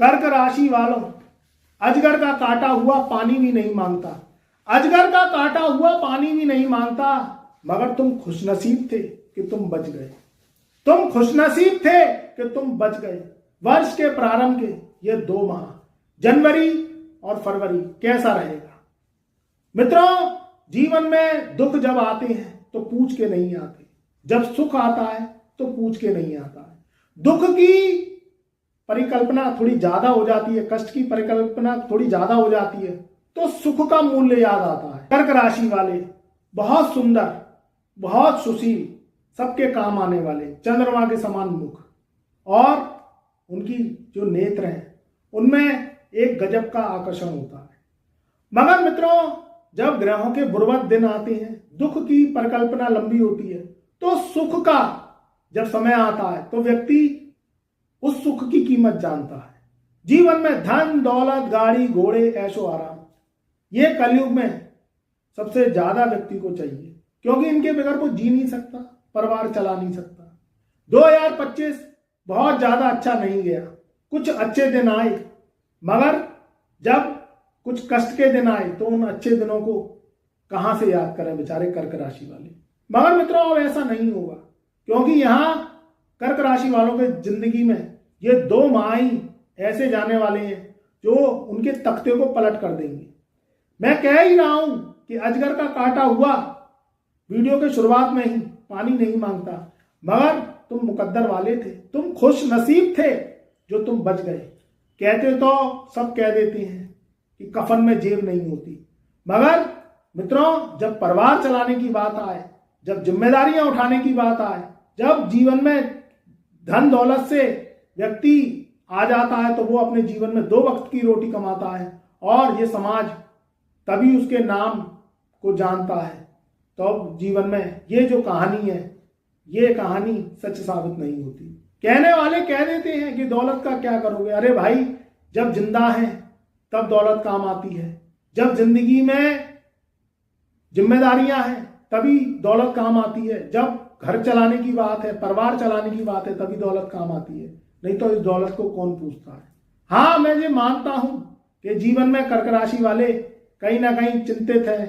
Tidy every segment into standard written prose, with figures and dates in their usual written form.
कर्क राशि वालों, अजगर का काटा हुआ पानी भी नहीं मांगता, अजगर का काटा हुआ पानी भी नहीं मांगता, मगर तुम खुशनसीब थे कि तुम बच गए। तुम खुशनसीब थे कि तुम बच गए। वर्ष के प्रारंभ के ये 2 माह जनवरी और फरवरी कैसा रहेगा? मित्रों, जीवन में दुख जब आते हैं तो पूछ के नहीं आते, जब सुख आता है तो पूछ के नहीं आता है। दुख की परिकल्पना थोड़ी ज्यादा हो जाती है, कष्ट की परिकल्पना थोड़ी ज्यादा हो जाती है तो सुख का मूल्य याद आता है। कर्क राशि वाले बहुत सुंदर, बहुत सुशील, सबके काम आने वाले, चंद्रमा के समान मुख और उनकी जो नेत्र हैं उनमें एक गजब का आकर्षण होता है। मगर मित्रों, जब ग्रहों के बुर्वत दिन आते हैं, दुख की परिकल्पना लंबी होती है, तो सुख का जब समय आता है तो व्यक्ति उस सुख की कीमत जानता है। जीवन में धन दौलत गाड़ी घोड़े ऐशो आराम, ये कलयुग में सबसे ज्यादा व्यक्ति को चाहिए, क्योंकि इनके बगैर वो जी नहीं सकता, परिवार चला नहीं सकता। 2025 बहुत ज्यादा अच्छा नहीं गया, कुछ अच्छे दिन आए, मगर जब कुछ कष्ट के दिन आए तो उन अच्छे दिनों को कहां से याद करें बेचारे कर्क राशि वाले। मगर मित्रों, अब ऐसा नहीं होगा, क्योंकि यहां कर्क राशि वालों के जिंदगी में ये 2 माह ही ऐसे जाने वाले हैं जो उनके तख्ते को पलट कर देंगे। मैं कह ही रहा हूं कि अजगर का काटा हुआ वीडियो के शुरुआत में ही पानी नहीं मांगता, मगर तुम मुकद्दर वाले थे, तुम खुश नसीब थे जो तुम बच गए। कहते तो सब कह देते हैं कि कफन में जेब नहीं होती, मगर मित्रों, जब परिवार चलाने की बात आए, जब जिम्मेदारियां उठाने की बात आए, जब जीवन में धन दौलत से व्यक्ति आ जाता है तो वो अपने जीवन में 2 वक्त की रोटी कमाता है और ये समाज तभी उसके नाम को जानता है। तो जीवन में ये जो कहानी है, ये कहानी सच साबित नहीं होती। कहने वाले कह देते हैं कि दौलत का क्या करोगे। अरे भाई, जब जिंदा हैं तब दौलत काम आती है, जब जिंदगी में जिम्मेदारियां हैं तभी दौलत काम आती है, जब घर चलाने की बात है, परिवार चलाने की बात है, तभी दौलत काम आती है, नहीं तो इस दौलत को कौन पूछता है। हाँ, मैं ये मानता हूं कि जीवन में कर्क राशि वाले कहीं ना कहीं चिंतित हैं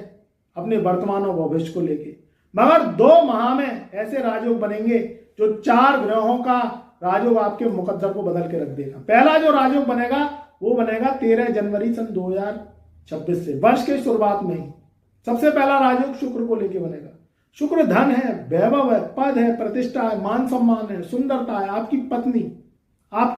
अपने वर्तमान और भविष्य को लेके, मगर 2 माह में ऐसे राजयोग बनेंगे जो 4 ग्रहों का राजयोग आपके मुकद्दर को बदल के रख देगा। पहला जो राजयोग बनेगा वो बनेगा 13 जनवरी सन 2026 से, वर्ष के शुरुआत में ही। सबसे पहला राजयोग शुक्र को लेके बनेगा। शुक्र धन है, वैभव है, पद है, प्रतिष्ठा है, मान सम्मान है, सुंदरता है, आपकी पत्नी, आप